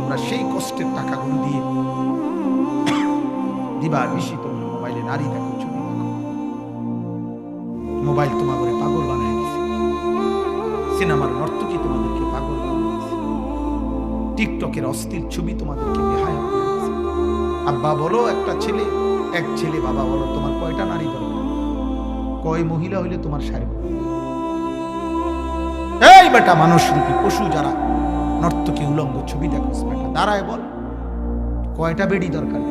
তোমরা সেই কষ্টের টাকাগুলো দিয়ে দিবা নিশি তোমরা মোবাইলে নারী দেখো, ছবি দেখো। মোবাইল তোমাদের পাগল বানায় দিছে, সিনেমার নর্তকী তোমাদেরকে পাগল বানায় দিছে, টিকটকের অস্থির ছবি তোমাদেরকে বেহায়া বানায় দিছে। আব্বা বলো একটা ছেলে, এক ছেলে, বাবা বলো তোমার কয়টা নারী দরকার, কয় মহিলা হইলে তোমার সারবে? এই বেটা মানুষ রূপী পশু যারা নর্তকী উলঙ্গ ছবি দেখো, বেটা দাঁড়ায় বল কয়টা বেডি দরকার?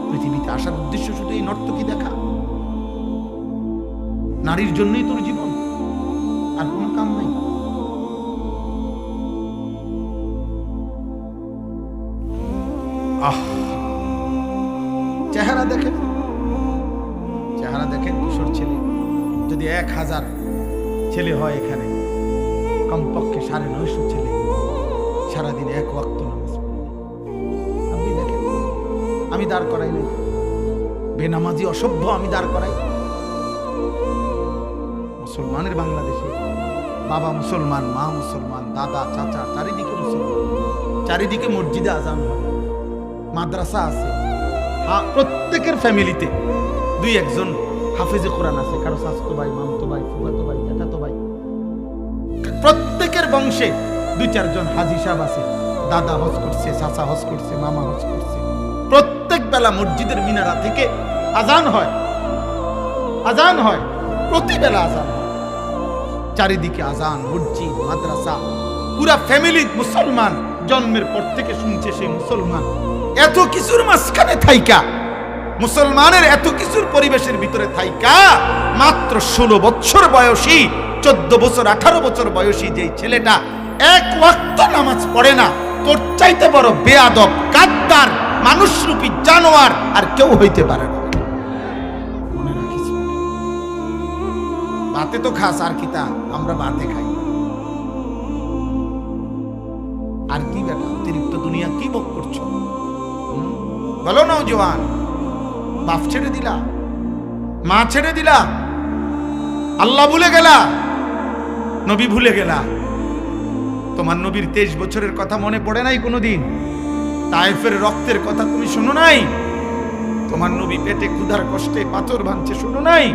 পৃথিবীতে আসার উদ্দেশ্য শুধু এই নর্তকী দেখা? নারীর জন্যই তোর জীবন, আর কোনো কাম নাই? চেহারা দেখেন, চেহারা দেখেন। কিশোর ছেলে যদি 1000 ছেলে হয় এখানে, কমপক্ষে 950 ছেলে সারাদিন এক ওয়াক্ত নামাজ পড়ে। আপনি দেখেন, আমি দাঁড় করাই নাই, বেনামাজি অসভ্য আমি দাঁড় করাই। মুসলমানের বাংলাদেশে বাবা মুসলমান, মা মুসলমান, দাদা চাচা চারিদিকে মুসলমান, চারিদিকে মসজিদে আজান হয়, মাদ্রাসা আছে, প্রত্যেকের ফ্যামিলিতে 2-1 হাফেজে কোরআন আছে, কারো শাস্তো ভাই, মামতো ভাই, ফুফাতো ভাই, জ্যাঠাতো ভাই, প্রত্যেকের বংশে 2-4 জন হাজি সাহেব আছে, দাদা হজ করছে, চাচা হজ করছে, মামা হজ করছে। প্রত্যেক বেলা মসজিদের মিনারা থেকে আজান হয়, আজান হয়, প্রতি বেলা আজান হয়, চারিদিকে আজান, মসজিদ, মাদ্রাসা, পুরা ফ্যামিলি মুসলমান, জন্মের পর থেকে শুনছে সে মুসলমান। এত কিছুর মাঝখানে থাইকা, মুসলমানের এত কিছুর পরিবেশের ভিতরে থাইকা, মাত্র 16 বছর বয়সী, 14 বছর 18 বছর বয়সী যে ছেলেটা এক ওয়াক্ত নামাজ পড়ে না, তোর চাইতে বড় বেয়াদব, গাদ্দার, মানুষরূপী জানোয়ার আর কেউ হইতে পারে না। মনে রাখিস, ভাতে তো খাস, আর কি তা? আমরা ভাতে খাই, আর কি বেটা অতিরিক্ত দুনিয়া কি ভোগ করছো? বলো নওজোয়ান, বাপ ছেড়ে দিলা, মা ছেড়ে দিলা, আল্লাহ ভুলে গেলা, নবী ভুলে গেলা। তোমার নবীর 23 বছরের কথা মনে পড়ে নাই কোনোদিন? তায়েফের রক্তের কথা তুমি শোনো নাই? তোমার নবী পেটে ক্ষুধার কষ্টে পাথর ভাঙছে শোনো নাই?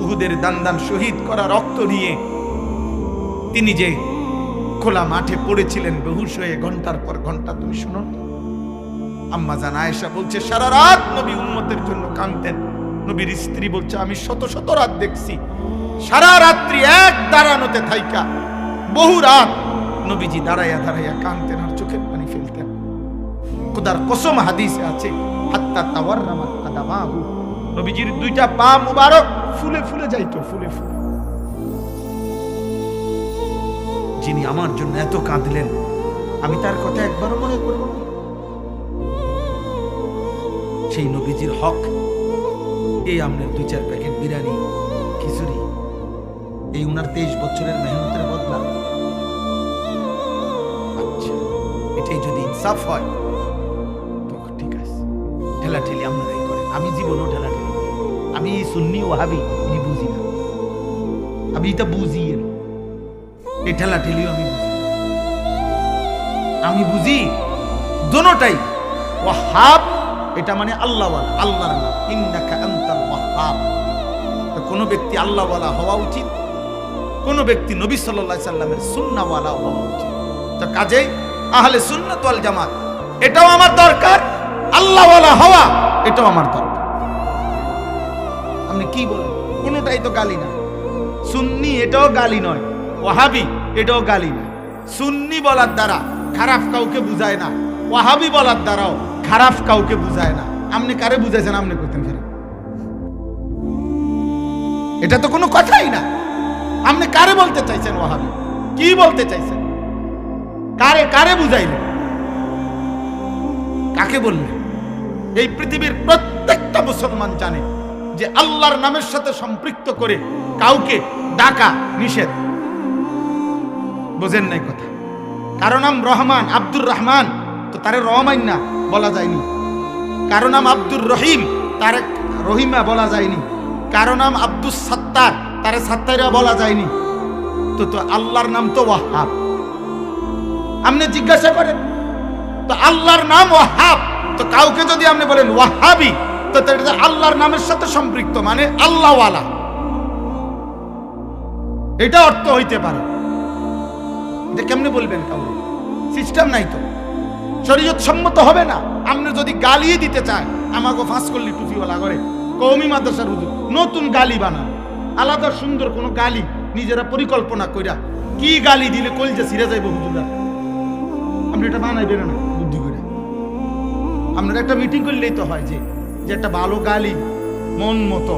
উহুদের দান শহীদ করা রক্ত নিয়ে তিনি যে খোলা মাঠে পড়েছিলেন বেহুশ হয়ে ঘন্টার পর ঘন্টা, তুমি শুনো? আম্মা জান আয়েশা বলছে সারা রাত নবী উম্মতের জন্য কাঁদতেন। নবীর স্ত্রী বলছে আমি শত শত রাত দেখছি, সারা রাত্রি এক দাঁড়ানোতে থাইকা বহু রাত নবীজি দাঁড়াইয়া দাঁড়াইয়া কাঁদতেন আর চোখের পানি ফেলতেন। খোদার কসম হাদিসে আছে, হাত্তা তাওয়াররামাত কাদামাহু, নবীজির 2টা পা মুবারক ফুলে ফুলে যাইতো, ফুলে ফুলে। যিনি আমার জন্য এত কাঁদলেন, আমি তার কথা একবারও মনে করব না? সেই নবীজির হক এই আমনের 2-4 প্যাকেট বিরিয়ানি, খিচুড়ি, এই উনার 23 বছরের মেহনতের বদলা। আচ্ছা, এটাই যদি ইনসাফ হয় তো ঠিক আছে, ঠেলাঠেলি আপনারাই করেন, আমি জীবনও ঠেলাঠেলি। আমি সুন্নি ওয়াহাবি আমি বুঝি না, আমি এটা বুঝি না, এই ঠেলাঠেলিও আমি বুঝি। আমি বুঝি দোনোটাই। ওয়াহাব এটা মানে আল্লাহওয়ালা, আল্লাহর নাম, ইন্নাকা আনতাল ওয়াহাব। কোন ব্যক্তি আল্লাহওয়ালা হওয়া উচিত, কোন ব্যক্তি নবী সাল্লাল্লাহু আলাইহি সাল্লামের সুন্নাহওয়ালা হওয়া উচিত। তো কাজেই আহলে সুন্নাত ওয়াল জামাত এটাও আমার দরকার, আল্লাহওয়ালা হওয়া এটাও আমার দরকার। আপনি কি বলেন? কোনটাই তো গালি না। সুন্নি এটাও গালি নয়, ওয়াহাবি এটাও গালি নয়। সুন্নি বলার দ্বারা খারাপ কাউকে বুঝায় না, ওয়াহাবি বলার দ্বারাও খারাপ কাউকে বুঝায় না। আপনি কারে বুঝাইছেন? আপনি করতেন খারাপ, এটা তো কোনো কথাই না। আপনি কারে বলতে চাইছেন ওয়াহাবি? কি বলতে চাইছেন? কারে কারে বুঝাইলেন? কাকে বললেন? এই পৃথিবীর প্রত্যেকটা মুসলমান জানে যে আল্লাহর নামের সাথে সম্পৃক্ত করে কাউকে ডাকা নিষেধ। বোঝেন নাই কথা? কারো নাম রহমান, আব্দুর রহমান, তো তারে রহমান না বলা যায়নি। কারো নাম আব্দুর রহিম, তারে রহিমা বলা যায়নি। কারো নাম আব্দুস সাত্তার, তারে সাত্তারা বলা যায়নি। তো আল্লাহর নাম তো ওয়াহাব। আপনি জিজ্ঞাসা করেন। তো আল্লাহর নাম ওয়াহাব, তো কাউকে যদি আপনি বলেন ওয়াহাবি, তো এটা আল্লাহর নামের সাথে সম্পৃক্ত, মানে আল্লাহওয়ালা, এটা অর্থ হইতে পারে। এটা কেমনে বলবেন? কাউকে সিস্টেম নাই তো, শরীয়ত সম্মত হবে না। আপনি যদি গালিয়ে দিতে চায়, আমাকে ফাঁস করলি টুপিওয়ালা করে কওমি মাদ্রাসার হুজুর নতুন গালি বানান, আলাদা সুন্দর কোন গালি নিজেরা পরিকল্পনা কইরা কি গালি দিলে কলজা ছিঁড়ে যাইব হুজুরা, আপনি এটা বানাইবেন না বুদ্ধি করে। আপনার একটা মিটিং করলেই তো হয় যে একটা ভালো গালি মন মতো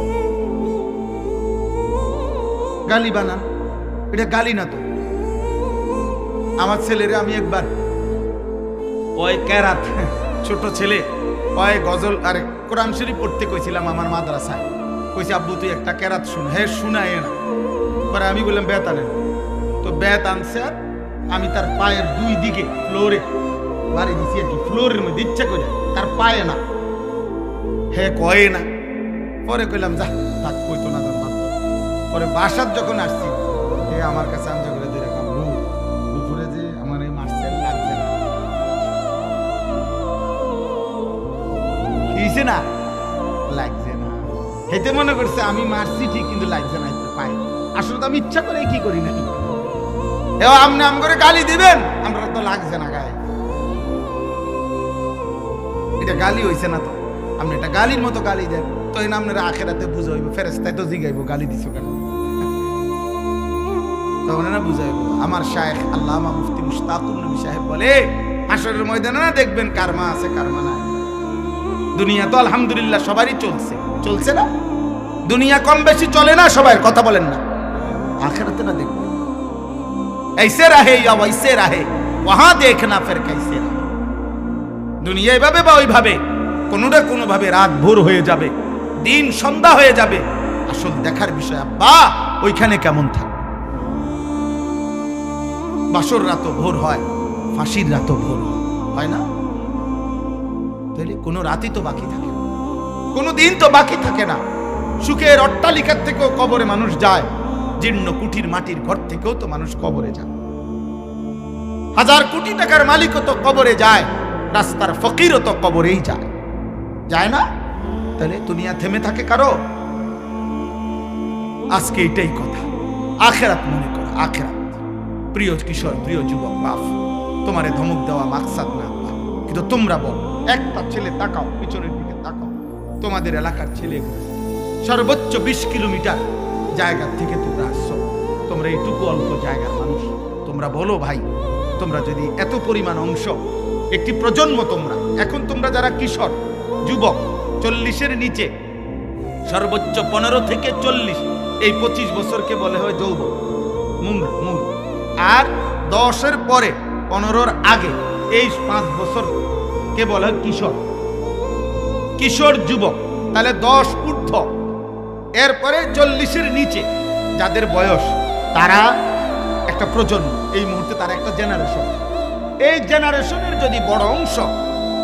গালি বানান, এটা গালি না তো। আমার ছেলেরে আমি একবার ওই কেরাত, ছোট ছেলে, ওই গজল আরে কোরআন শরীফ পড়তে কইছিলাম আমার মাদ্রাসায়, কইছে আব্বু তুই একটা কেরাত শুন। হ্যাঁ শুনায় না, পরে আমি বললাম বেত আনেন, তো বেত আনছে আর আমি তার পায়ের দুই দিকে ফ্লোরে বাড়ি দিছি আর কি, ফ্লোরের মধ্যে ইচ্ছা করে, তার পায়ে না, হ্যাঁ কয়ে না। পরে কইলাম যা থাক, কইতো না, পরে বাসার যখন আসছি আমার কাছে আঞ্জা করে দিয়ে রাখলাম, দুপুরে যে আমার এই মার্সেল লাগছে না, কিছে না লাগছে না, হেতে মনে করছে আমি মারছি ঠিক, কিন্তু লাগছে না পাই। আসলে তো আমি ইচ্ছা করে কি করি না, আপনি আম করে গালি দিবেন, আমরা তো লাগছে না গায়ে, এটা গালি হইছে না তো। আপনি এটা গালির মতো গালি দেন, তো এই আপনারা আখেরাতে বুঝে হইব, ফেরেশতায় তো জিগাইব গালি দিছো কেন, তখন না বুঝাইব। আমার শায়েখ আল্লামা মুফতি মুশতাকুর নবী সাহেব বলে, হাসরের ময়দানে না দেখবেন কার মা আছে কার মা নাই। দুনিয়া তো আলহামদুলিল্লাহ সবারই চলছে, চলছে না? দুনিয়া কম বেশি চলে না সবাই, কথা বলেন না? আখেরাতে না দেখবেন ऐसे रहे या वैसे रहे वहां देखना फिर कैसे रहे। দুনিয়া এভাবে বা ওইভাবে কোনো না কোনো ভাবে রাত ভোর হয়ে যাবে, দিন সন্ধ্যা হয়ে যাবে। আসল দেখার বিষয় আব্বা ওইখানে কেমন থাকে। বাসর রাতও ভোর হয়, ফাঁসির রাতও ভোর হয় না? তাহলে কোনো রাতই তো বাকি থাকে না, কোনো দিন তো বাকি থাকে না। সুখের অট্টালিকার থেকেও কবরে মানুষ যায়, জীর্ণ কুঠির মাটির ঘর থেকেও তো মানুষ কবরে যায়। হাজার কোটি টাকার মালিকও তো কবরে যায়, রাস্তার ফকিরও তো কবরেই যায়, যায় না? তাহলে দুনিয়া থেমে থাকে কারো? আজকে এটাই কথা, আখেরাত মনে করো, আখেরাত। প্রিয় কিশোর, প্রিয় যুবক, বাপ তোমারে ধমক দেওয়া মাকসাদ না, কিন্তু তোমরা বল, একটা ছেলে তাকাও, পিছনের দিকে তাকাও, তোমাদের এলাকার ছেলে সর্বোচ্চ 20 কিলোমিটার জায়গা থেকে তোমরা আসছো, তোমরা এইটুকু অল্প জায়গার মানুষ। তোমরা বলো ভাই, তোমরা যদি এত পরিমাণ অংশ, একটি প্রজন্ম, তোমরা এখন তোমরা যারা কিশোর যুবক 40-এর নিচে, সর্বোচ্চ 15 থেকে 40, এই 25 বছরকে বলে হয় যৌবন, মূল। আর 10-এর পরে 15-র আগে এই 5 বছরকে বলে হয় কিশোর, কিশোর যুবক। তাহলে 10 ঊর্ধ্ব, এরপরে 40-এর নিচে যাদের বয়স, তারা একটা প্রজন্ম, এই মুহূর্তে তারা একটা জেনারেশন। এই জেনারেশনের যদি বড় অংশ,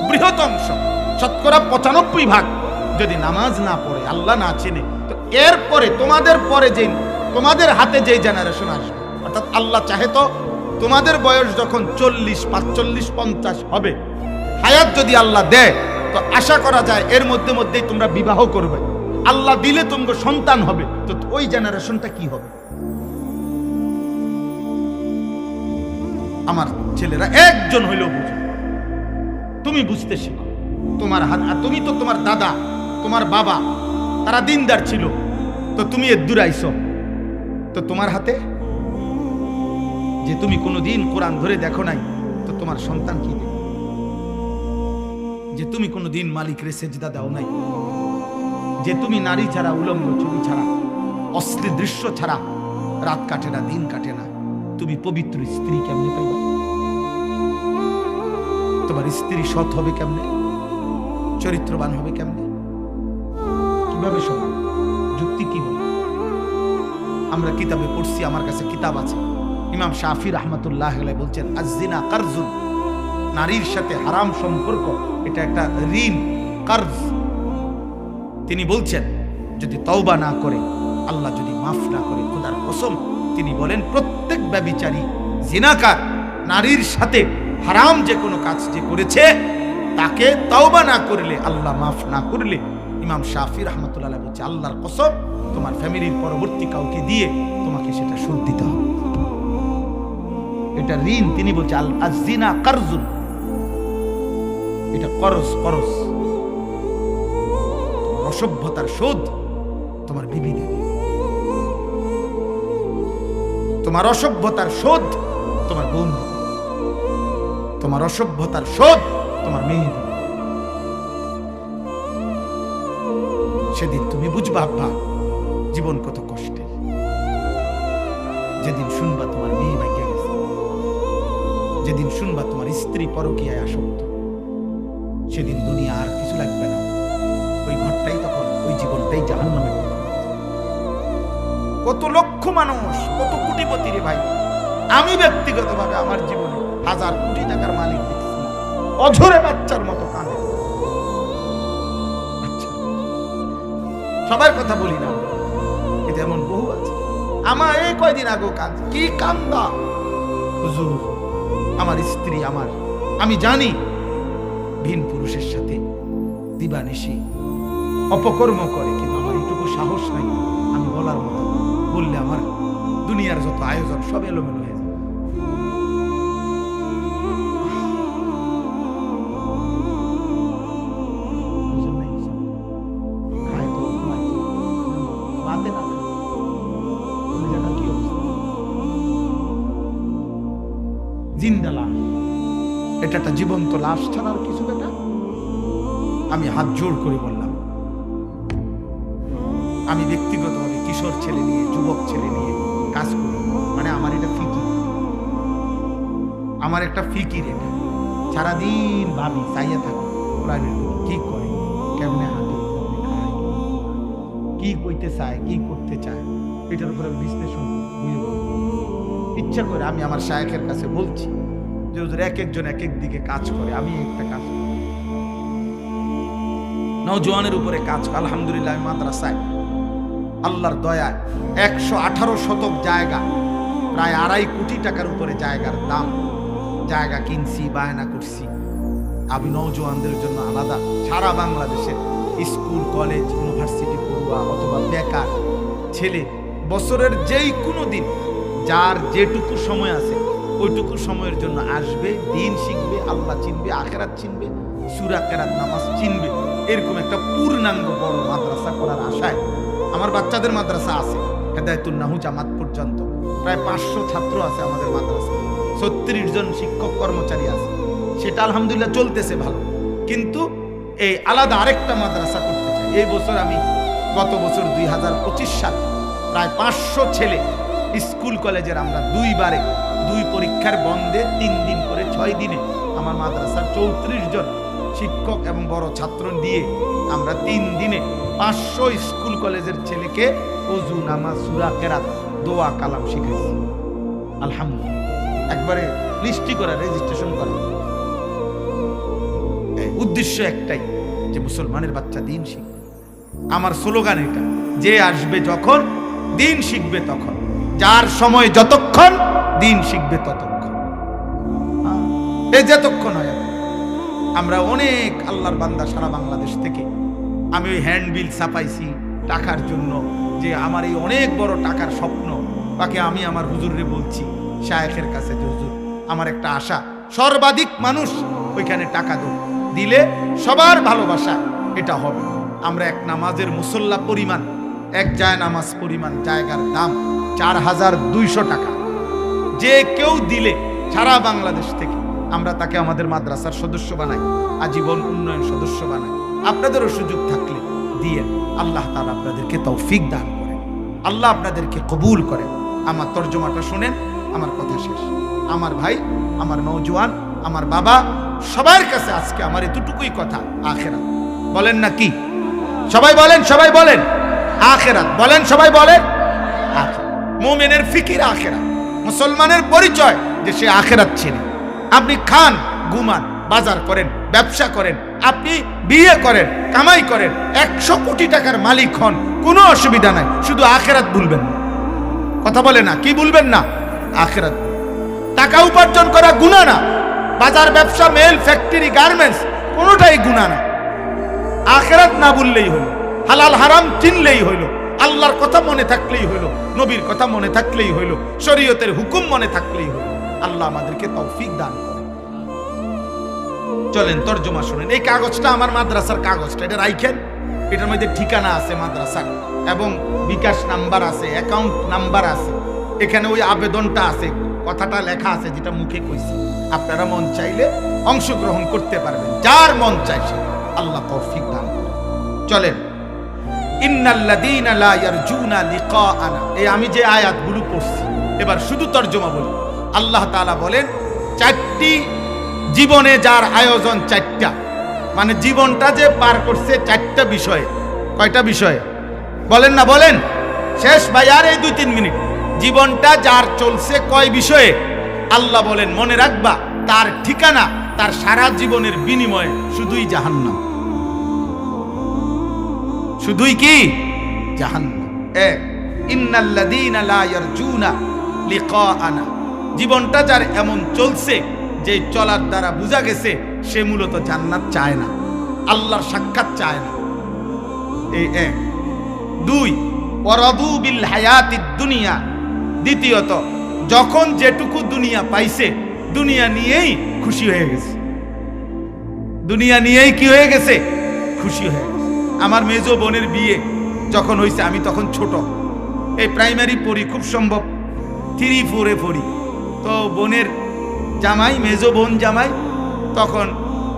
বৃহৎ অংশ, শতকরা 95% যদি নামাজ না পড়ে, আল্লাহ না চেনে, তো এরপরে তোমাদের পরে যে তোমাদের হাতে যে জেনারেশন আসবে, অর্থাৎ আল্লাহ চাহে তো তোমাদের বয়স যখন 40, 45, 50 হবে, হায়াত যদি আল্লাহ দেয়, তো আশা করা যায় এর মধ্যেই তোমরা বিবাহ করবে, আল্লাহ দিলে তোমাকে সন্তান হবে, তো ওই জেনারেশনটা কি হবে? আমার ছেলেরা একজন হইলেও বুঝো, তুমি বুঝতে শিখো। তোমার হাত, তুমি তো তোমার দাদা, তোমার বাবা, তারা দিনদার ছিল, তো তুমি এর দূর আইছো, তো তোমার হাতে যে তুমি কোনোদিন কোরআন ধরে দেখো নাই, তো তোমার সন্তান কি দেবে? যে তুমি কোনোদিন মালিকরে সেজদা দাও নাই, যে তুমি নারী ছাড়া, উলঙ্গ ছবি ছাড়া, অশ্লীল দৃশ্য ছাড়া রাত কাটে না, দিন কাটে না, তুমি পবিত্র স্ত্রী কেমনে পাইবা? তোমার স্ত্রী সৎ হবে কেমনে? চরিত্রবান হবে কেমনে? কিভাবে সম্ভব? যুক্তি কি বলে? আমরা কিতাবে পড়ছি, আমার কাছে কিতাব আছে, ইমাম শাফি রাহমাতুল্লাহ আলাইহি বলছেন, আয-যিনা কারজুন, নারীর সাথে হারাম সম্পর্ক এটা একটা ঋণ, কার্জ। তিনি বলছেন যদি তওবা না করে, আল্লাহ যদি মাফ না করে, খোদার কসম তিনি বলেন প্রত্যেক ব্যভিচারী, জিনাকার নারীর সাথে হারাম যে কোনো কাজ যে করেছে তাকে তওবা না করলে, আল্লাহ মাফ না করলে, ইমাম শাফি রাহমাতুল্লাহ আলাইহি বলছে আল্লাহর কসম তোমার ফ্যামিলির পরবর্তী কাউকে দিয়ে তোমাকে সেটা শোধ দিতে হবে, এটা ঋণ। তিনি বলছে আল আজিনা কারজুন, এটা করজ, করজ, অসভ্যতার শোধ তোমার বিবি দেবে, তোমার অসভ্যতার শোধ তোমার বোন দেবে, তোমার অসভ্যতার শোধ তোমার মেয়ে দেবে। সেদিন তুমি বুঝবা আব্বা জীবন কত কষ্টের। যেদিন শুনবা তোমার মেয়ে ভাইকে গেছে, যেদিন শুনবা তোমার স্ত্রী পরকীয়ায় আসক্ত, সেদিন দুনিয়া আর কিছু লাগবে না। ওই ঘরটাই তখন, ওই জীবনটাই জাহান্নামের মতো। কত লক্ষ মানুষ, কত কোটিপতি রে ভাই। আমি ব্যক্তিগতভাবে আমার জীবনে 1000 কোটি টাকার মালিক দেখছি অঝরে বাচ্চার মতো কাঁদে। সবার কথা বলি না, কিন্তু এমন বহু আছে। আমার এই কয়দিন আগেও কাঁদ, কি কান্দা, হুজুর আমার স্ত্রী, আমি জানি ভিন পুরুষের সাথে দিবানিশি অপকর্ম করে, কিন্তু আমার এইটুকু সাহস নাই আমি বলার মতো। বললে আমার দুনিয়ার যত আয়োজন সব এলোমেলো হয়ে যাবে। জিন্দা লাশ, এটা একটা জীবন্ত লাশ ছাড়া আর কিছু বেটা। আমি হাত জোড় করে বললাম, আমি ব্যক্তিগতভাবে কিশোর ছেলে নিয়ে, যুবক ছেলে নিয়ে কাজ করি, মানে আমার এটা ফিকির, আমার একটা ফিকির। এটা সারাদিন ভাবি, চাইয়া থাকি কি করে, কেমনে হাঁটে, কি কইতে চায়, কি করতে চায়, এটার উপরে বিশ্লেষণ ইচ্ছা করে। আমি আমার শায়েখের কাছে বলছি যে হুজুর এক একজন এক এক দিকে কাজ করে, আমি একটা কাজ করি, নওজোয়ানের উপরে কাজ। আলহামদুলিল্লাহ আমি মাদ্রাসায় আল্লাহর দয়ায় 118 শতক জায়গা, প্রায় 2.5 কোটি টাকার উপরে জায়গার দাম, জায়গা কিনছি, বায়না করছি। আমি নওজোয়ানদের জন্য আলাদা সারা বাংলাদেশের স্কুল, কলেজ, ইউনিভার্সিটি পড়ুয়া অথবা বেকার ছেলে বছরের যেই কোনো দিন যার যেটুকু সময় আছে ওইটুকু সময়ের জন্য আসবে, দিন শিখবে, আল্লাহ চিনবে, আখেরাত চিনবে, সূরা কেরাত, নামাজ চিনবে। এরকম একটা পূর্ণাঙ্গ বড় মাদ্রাসা করার আশায় আমার বাচ্চাদের মাদ্রাসা আছে, হেদায়েতুন নাহু জামাত পর্যন্ত প্রায় 500 ছাত্র আছে আমাদের মাদ্রাসা, 36 জন শিক্ষক কর্মচারী আছে। সেটা আলহামদুলিল্লাহ চলতেছে ভালো, কিন্তু এই আলাদা আরেকটা মাদ্রাসা করতে চাই। এই বছর আমি গত বছর 2025 সাল প্রায় 500 ছেলে স্কুল কলেজের আমরা 2 বারে 2 পরীক্ষার বন্ধে 3 দিন করে 6 দিনে আমার মাদ্রাসার 34 জন শিক্ষক এবং বড় ছাত্র দিয়ে আমরা 3 দিনে 500 স্কুল কলেজের ছেলেকে ওযু, নামাজ, সূরা কেরাত, দোয়া, কালাম শিখাইছি। আলহামদুলিল্লাহ, একবারে লিস্টি করা, রেজিস্ট্রেশন করা। উদ্দেশ্য একটাই যে মুসলমানের বাচ্চা দিন শিখবে। আমার স্লোগান এটা, যে আসবে যখন দিন শিখবে তখন, যার সময় যতক্ষণ দিন শিখবে ততক্ষণ। এই যতক্ষণ হয়। আমরা অনেক আল্লাহর বান্দা সারা বাংলাদেশ থেকে, আমি ওই হ্যান্ডবিল ছাপাইছি টাকার জন্য, যে আমার এই অনেক বড় টাকার স্বপ্ন, তাকে আমি আমার হুজুরে বলছি শায়েখের কাছে যে হুজুর আমার একটা আশা, সর্বাধিক মানুষ ওইখানে টাকা দিলে সবার ভালোবাসা এটা হবে। আমরা এক নামাজের মুসল্লা পরিমাণ, এক জায় নামাজ পরিমাণ জায়গার দাম 4200 টাকা। যে কেউ দিলে সারা বাংলাদেশ থেকে আমরা তাকে আমাদের মাদ্রাসার সদস্য বানাই, আজীবন উন্নয়ন সদস্য বানাই। আপনাদেরও সুযোগ থাকলে দিয়ে আল্লাহ তাআলা আপনাদেরকে তৌফিক দান করেন, আল্লাহ আপনাদেরকে কবুল করেন। আমার তর্জমাটা শুনেন, আমার কথা শেষ। আমার ভাই, আমার নওজোয়ান, আমার বাবা, সবার কাছে আজকে আমার এতটুকুই কথা, আখিরাত বলেন না কি? সবাই বলেন, সবাই বলেন আখিরাত বলেন, সবাই বলেন। মুমিনের ফিকির আখিরাত, মুসলমানের পরিচয় যে সে আখিরাত চিনে। আপনি খান, ঘুমান, বাজার করেন, ব্যবসা করেন, আপনি বিয়ে করেন, কামাই করেন, 100 কোটি টাকার মালিক হন, কোনো অসুবিধা নাই, শুধু আখিরাত ভুলবেন না। কথা বলে না, কি ভুলবেন না? আখিরাত। টাকা উপার্জন করা গুনাহ না, বাজার ব্যবসা, মেল, ফ্যাক্টরি, গার্মেন্টস কোনোটাই গুনাহ না। আখিরাত না বললেই হলো, হালাল হারাম চিনলেই হলো, আল্লাহর কথা মনে থাকলেই হলো, নবীর কথা মনে থাকলেই হলো, শরীয়তের হুকুম মনে থাকলেই হলো। আল্লাহ আমাদেরকে তৌফিক দান করে। চলেন তরজমা শুনেন। এই কাগজটা আমার মাদ্রাসার কাগজটা, এটা রাইখেন। এটার মধ্যে ঠিকানা আছে মাদ্রাসার, এবং বিকাশ নাম্বার আছে, অ্যাকাউন্ট নাম্বার আছে, এখানে ওই আবেদনটা আছে, কথাটা লেখা আছে যেটা মুখে কইছি। আপনারা মন চাইলে অংশগ্রহণ করতে পারবেন, যার মন চাইছে। আল্লাহ তৌফিক দান করে। চলেন, ইন্নাল্লাযীনা লা ইয়ারজুনা লিকাআনা, এই আমি যে আয়াতগুলো পড়ছি এবার শুধু তরজমা বলি। আল্লাহ তাআলা বলেন, চারটি জীবনে যার আয়োজন, চারটা মানে জীবনটা যে পার করছে চারটা বিষয়ে। কয়টা বিষয়ে বলেন না, বলেন। শেষ ভাই, আর এই 2-3 মিনিট। জীবনটা যার চলছে কয় বিষয়ে? আল্লাহ বলেন, মনে রাখবা তার ঠিকানা, তার সারা জীবনের বিনিময়ে শুধুই জাহান্নাম। শুধুই কি? জাহান্নাম। ইন্নাল্লাযীনা লা ইয়ারজুনা লিকাআনা, জীবনটা যার এমন চলছে যে চলার দ্বারা বোঝা গেছে সে মূলত জান্নাত চায় না, আল্লাহর সাক্ষাৎ চায় না। এই 1। 2, ওয়ারাদু বিল হায়াতিদ দুনিয়া, দ্বিতীয়ত যখন যেটুকু দুনিয়া পাইছে দুনিয়া নিয়েই খুশি হয়ে গেছে। দুনিয়া নিয়েই কি হয়ে গেছে? খুশি হয়ে গেছে। আমার মেজো বোনের বিয়ে যখন হয়েছে, আমি তখন ছোট, এই প্রাইমারি পড়ি, খুব সম্ভব 3-4-এ পড়ি। তো বোনের জামাই, মেজো বোন জামাই, তখন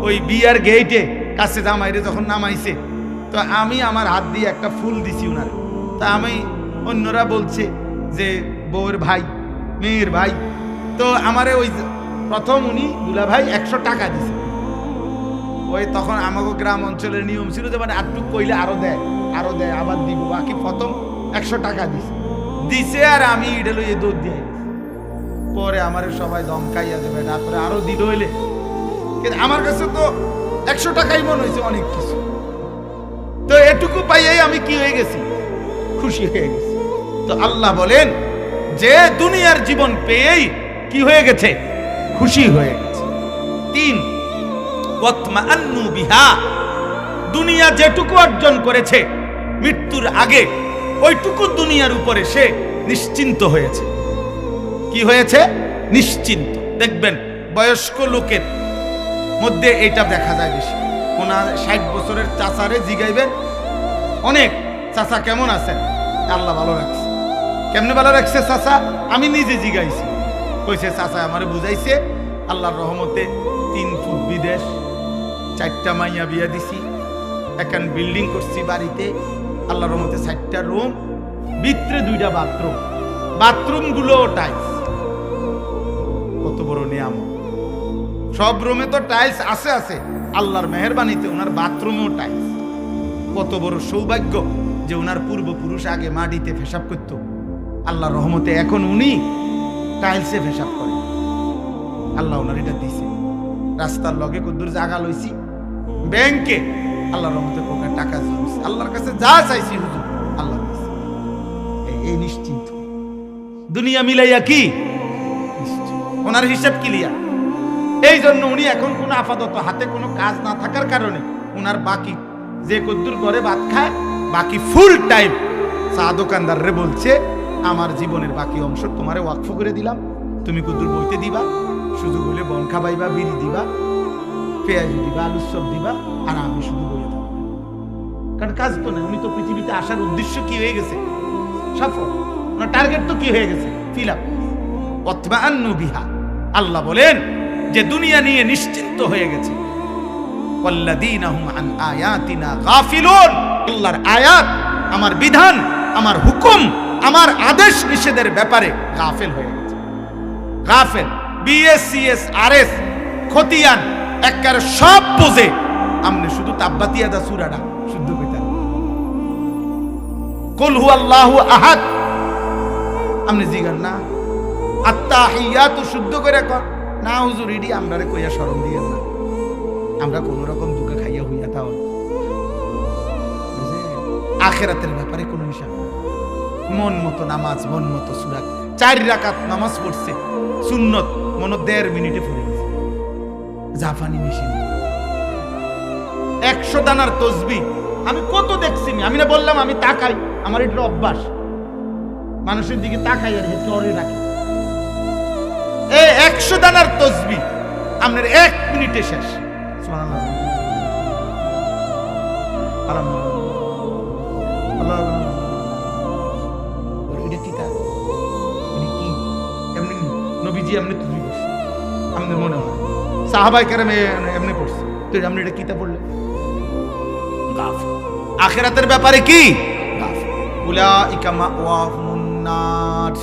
ওই বিয়ার গেইটে কাছে জামাইরে যখন নামাইছে, তো আমি আমার হাত দিয়ে একটা ফুল দিছি উনার। তা আমি, অন্যরা বলছে যে বউয়ের ভাই, মেয়ের ভাই, তো আমারে ওই প্রথম উনি দুলা ভাই 100 টাকা দিছে। ওই তখন আমাকে গ্রাম অঞ্চলের নিয়ম ছিল যে মানে আটটুক কইলে আরো দেয়, আরো দেয়, আবার দিব, বাকি প্রথম 100 টাকা দিছে। আর আমি এটা লইয়ে দৌড় দিয়ে পরে আমার সবাই দমকাইয়া দেবে, তারপরে আরো দিল হইলে। কিন্তু আমার কাছে তো 100 টাকাই মনে হয়েছে অনেক কিছু। তো এটুকু পাইয়াই আমি কি হয়ে গেছি? খুশি হয়ে গেছি। তো আল্লাহ বলেন যে দুনিয়ার জীবন পেয়েই কি হয়ে গেছে? খুশি হয়ে গেছে। 3, ওয়াতমাআন্নু বিহা, দুনিয়া যেটুকু অর্জন করেছে মৃত্যুর আগে ওইটুকু দুনিয়ার উপরে সে নিশ্চিন্ত হয়েছে। কি হয়েছে? নিশ্চিন্ত। দেখবেন বয়স্ক লোকের মধ্যে এটা দেখা যায় বেশি। ওনার 60 বছরের চাচারে জিগাইবেন, অনেক চাচা কেমন আছেন? আল্লাহ ভালো রাখছে। কেমনে ভালো রাখছে চাচা? আমি নিজে জিগাইছি। কইছে চাচা আমারে বুঝাইছে, আল্লাহর রহমতে 3 ফুট বিদেশ, 4টা মাইয়া বিয়া দিছি, এখন বিল্ডিং করছি বাড়িতে, আল্লাহর রহমতে 4টা রুম, ভিতরে 2টা বাথরুম, বাথরুম গুলো টাইলস। কত বড় নিয়ামত! সব রুমে তো টাইলস আছে আছে, আল্লাহর মেহেরবানিতে ওনার বাথরুমেও টাইলস। কত বড় সৌভাগ্য যে ওনার পূর্বপুরুষ আগে মাটিতে পেশাব করত, আল্লাহর রহমতে এখন উনি টাইলসে পেশাব করেন। আল্লাহ ওনার এটা দিছে। রাস্তার লগে কদ্দুর জায়গা লইছি, ব্যাংকে আল্লাহর রহমতে পোকা টাকা দিয়েছি, আল্লাহর কাছে যা চাইছি হুজুর আল্লাহ দিছে। এই নিশ্চিন্ত। দুনিয়া মিলাইয়া কি ওনার হিসাব ক্লিয়ার। এই জন্য উনি এখন কোনো আপাতত হাতে কোনো কাজ না থাকার কারণে ওনার বাকি যে কদ্দুর ঘরে ভাত খায়, বাকি ফুল টাইম চা দোকানদাররে বলছে, আমার জীবনের বাকি অংশ তোমারে ওয়াকফ করে দিলাম, তুমি কদ্দুর বইতে দিবা, শুধু বলে বন খাবাইবা, বিড়ি দিবা, পেঁয়াজ দিবা, আলুর চপ দিবা, আর আমি শুধু বলে দেবো। কারণ কাজ তো নেই, উনি তো পৃথিবীতে আসার উদ্দেশ্য কি হয়ে গেছে? সফল। ওনার টার্গেট তো কি হয়ে গেছে? Fill up. ওয়াতমাআন্নু বিহা, আল্লাহ বলেন যে দুনিয়া নিয়ে নিশ্চিন্ত হয়ে গেছে। ওয়াল্লাযীনা হুম আন আয়াতিনা গাফিলুন, আল্লাহর আয়াত, আমার বিধান, আমার হুকুম, আমার আদেশ নিষেধের ব্যাপারে গাফেল হয়ে গেছে। গাফেল, বিএসসিএস আরএস খতিয়ান একবার সব বোঝে, আমনে শুধু তাব্বাতিয়াদা সূরাটা শুদ্ধ কইতা, কুল হুয়াল্লাহু আহাদ আমনে জিগান না, আত্তাহিয়াতু শুদ্ধ করে কর না হুজুর, ইডি আমরারে কইয়া শরম দিয়েন না, আমরা কোন রকম দুঃখে খাইয়া হইয়া তাও আখিরাতের ব্যাপারে কোনো হিসাব। মন মতো নামাজ, মন মতো সূরা, 4 রাকাত নামাজ পড়ছে সুন্নত, মনে 1.5 মিনিটে ফুরে গেছে। জাপানি মেশিন 100 দানার তসবিহ আমি কত দেখছি। আমি না বললাম আমি তাকাই, আমার এটা অভ্যাস, মানুষের দিকে তাকাই আর চরে রাখি। 100 দানার তসবিহ আপনার 1 মিনিটে শেষ। সুবহানাল্লাহ, আলহামদুলিল্লাহ, এটা কি তা, এটা কি এমনি নবীজি এমনি তুই বসে আমাদের মনে হয় সাহাবায়ে কেরাম এমনি পড়ছে, তো আপনি এটা কিতা পড়লেন? গাফিল। আখিরাতের ব্যাপারে কি গাফিল। উলাইকা মাওয়াহুমুন নার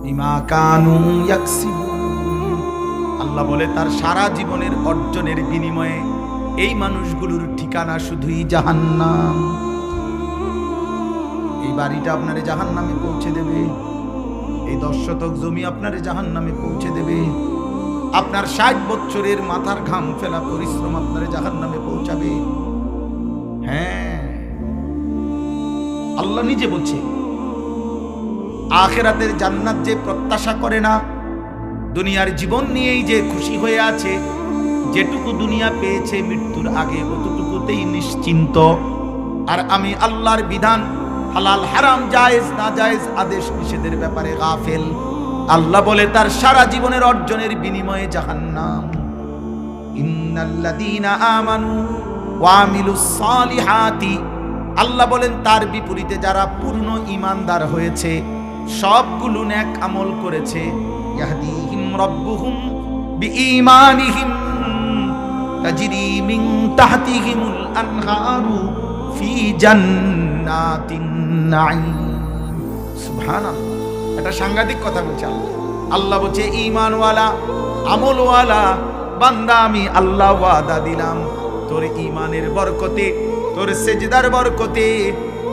বিমা কানু ইয়াকসিবুন। আল্লাহ বলে তার সারা জীবনের অর্জনের বিনিময়ে এই মানুষগুলোর ঠিকানা শুধুই জাহান্নাম। এই বাড়িটা আপনারে জাহান্নামে পৌঁছে দেবে, এই 10 শতক জমি আপনারে জাহান্নামে পৌঁছে দেবে, আপনার 60 বছরের মাথার ঘাম ফেলা পরিশ্রম আপনারে জাহান্নামে পৌঁছাবে। হ্যাঁ, আল্লাহ নিজে বলছে আখিরাতের জান্নাত যে প্রত্যাশা করে না, দুনিয়ার জীবন নিয়েই যে খুশি হয়ে আছে, যেটুকু দুনিয়া পেয়েছে মৃত্যুর আগে অতটুকুতেই নিশ্চিন্ত। আর আমি আল্লাহর বিধান হালাল হারাম জায়েজ না জায়েজ আদেশ নিষেধের ব্যাপারে গাফেল। আল্লাহ বলে তার সারা জীবনের অর্জনের বিনিময়ে জাহান্নাম। ইন্নাল্লাযীনা আমানু ওয়া আমিলুস সালিহাতি, আল্লাহ বলেন তার বিপরীতে যারা পূর্ণ ঈমানদার হয়েছে, সবগুলো নেক আমল করেছে, ইয়াহদিহিম রাব্বুহুম বিঈমানিহিম তাজরি মিন তাহতিহিমুল আনহারু ফি জান্নাতিন নাঈম। সুবহানাল্লাহ, এটা সাংঘাতিক কথা বলছে আল্লাহ। আল্লাহ বলছে ঈমানওয়ালা আমলওয়ালা বান্দা আমি আল্লাহ ওয়াদা দিলাম তোর ঈমানের বরকতে, তোর সেজদার বরকতে,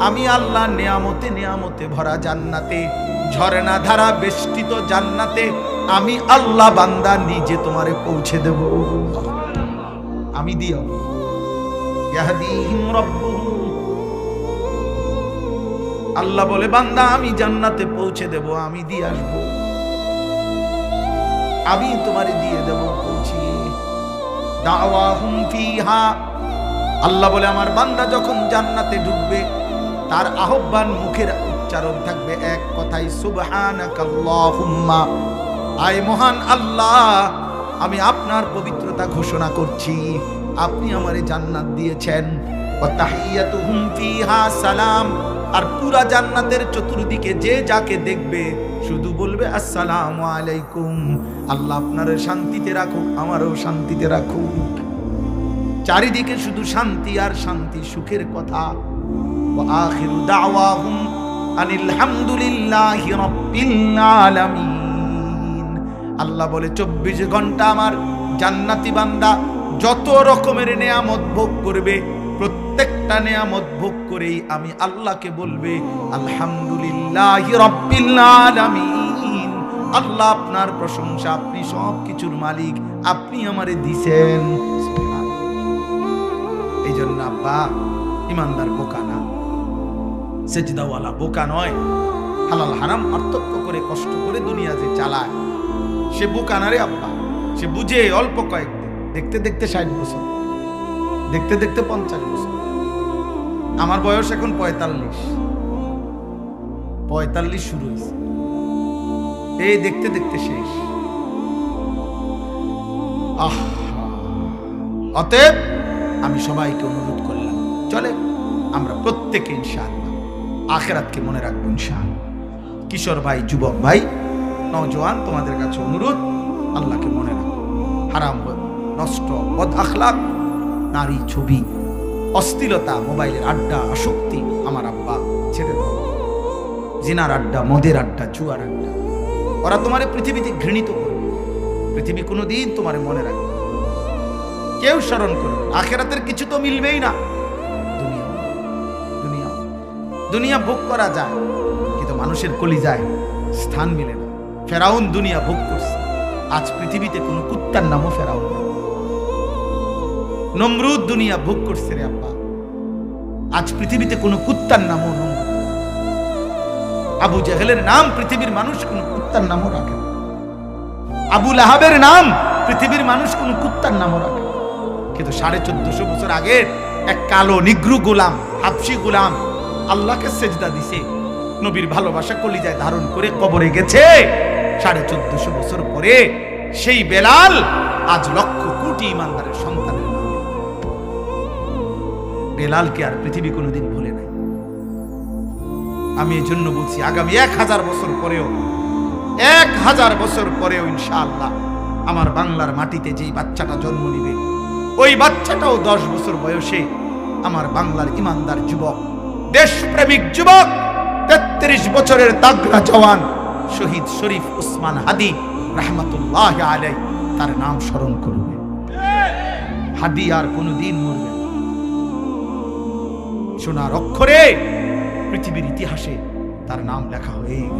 আমি আল্লাহ নিয়ামতে নিয়ামতে ভরা জান্নাতে, ঝর্ণা ধারা বেষ্টিত জান্নাতে আমি আল্লাহ বান্দা নিজে তোমারে পৌঁছে দেব। আমি দিও ইয়াহদিহিম রাব্বুহুম, আল্লাহ বলে বান্দা আমি জান্নাতে পৌঁছে দেব, আমি দিয়ে আসবো, আমি তোমারে দিয়ে দেব পৌঁছিয়ে। দাওয়াহুম ফিহা, আল্লাহ বলে আমার বান্দা যখন জান্নাতে ঢুকবে তার আহ্বান মুখের উচ্চারণ থাকবে এক কথাই, সুবহানাকাল্লাহুম্মা, আয় মহান আল্লাহ আমি আপনার পবিত্রতা ঘোষণা করছি, আপনি আমারে জান্নাত দিয়েছেন। ওয়া তাহিয়াতুহুম ফিহা সালাম, আর পুরা জান্নাতের চতুর্দিকে যে যাকে দেখবে শুধু বলবে আসসালামু আলাইকুম, আল্লাহ আপনার শান্তিতে রাখুক, আমারও শান্তিতে রাখুক। চারিদিকে শুধু শান্তি আর শান্তি, সুখের কথা। ওয়া আখিরু দাওয়াহুম আনিল হামদুলিল্লাহি রাব্বিল আলামিন। আল্লাহ বলে 24 ঘন্টা আমার জান্নাতি বান্দা যত রকমের নেয়ামত ভোগ করবে, প্রত্যেকটা নেয়ামত ভোগ করেই আমি আল্লাহকে বলবে আলহামদুলিল্লাহি রাব্বিল আলামিন। আল্লাহ আপনার প্রশংসা, আপনি সব কিছুর মালিক, আপনি আমারে দিছেন। এই জন্য আব্বা ইমানদার বোকা না, সেজদাওয়ালা বোকা নয়। হালাল হারাম পার্থক্য করে কষ্ট করে দুনিয়া যে চালায় সে বোকা না রে আব্বা। সে বুঝে অল্প কয়েকদিন, দেখতে দেখতে 60 বছর, দেখতে দেখতে 50 বছর। আমার বয়স এখন 45 শুরু হয়েছে, এই দেখতে দেখতে শেষ। অতএব আমি সবাইকে অনুরোধ করলাম, চলে আমরা প্রত্যেকে ইনশাআল্লাহ আখিরাতকে মনে রাখবো ইনশাআল্লাহ। কিশোর ভাই, যুবক ভাই, নওজোয়ান, তোমাদের কাছে অনুরোধ, আল্লাহকে মনে রাখো। হারাম নষ্ট বদ আখলাক, নারী ছবি, অশ্লীলতা, মোবাইলের আড্ডা, আসক্তি আমার আব্বা ছেড়ে দাও। জিনার আড্ডা, মদের আড্ডা, জুয়ার আড্ডা, ওরা তোমারে পৃথিবীতে ঘৃণিত করবে। পৃথিবী কোনোদিন তোমারে মনে রাখবে, কেউ স্মরণ করবে। আখিরাতের কিছু তো মিলবেই না। দুনিয়া দুনিয়া দুনিয়া ভোগ করা যায়, কিন্তু মানুষের কলিজায় স্থান মিলে না। ফেরাউন দুনিয়া ভোগ করছে, আজ পৃথিবীতে কোনো কুত্তার নামও ফেরাউন। নমরুদ দুনিয়া ভোগ করছে রে আব্বা, আজ পৃথিবীতে কোনো কুত্তার নামও নমরুদ। আবু জেহেলের নাম পৃথিবীর মানুষ কোনো কুত্তার নামও রাখে না। আবু লাহাবের নাম পৃথিবীর মানুষ কোন কুত্তার নামও রাখে, কিন্তু 1450 বছর আগে এক কালো নিগ্রু গোলাম, হাবশি গোলাম আল্লাহকে সেজদা দিছে, নবীর ভালোবাসা কলিজায় ধারণ করে কবরে গেছে। 1450 বছর পরে সেই বেলাল আজ লক্ষ কোটি ইমানদারের সন্তানের নাম। বেলালকে আর পৃথিবী কোনোদিন ভুলে নাই। আমি এই জন্য বলছি আগামী 1000 বছর পরেও, 1000 বছর পরেও ইনশাআল্লাহ আমার বাংলার মাটিতে যেই বাচ্চাটা জন্ম নিবে, ওই বাচ্চাটাও 10 বছর বয়সে আমার বাংলার ইমানদার যুবক, দেশপ্রেমিক যুবক, 33 বছরের তাগড়া জওয়ান শহীদ শরীফ উসমান হাদি রাহমাতুল্লাহ আলাইহি তার নাম স্মরণ করবে। হাদি আর কোনদিন মরবে না। সোনার অক্ষরে পৃথিবীর ইতিহাসে তার নাম লেখা হয়ে গেল।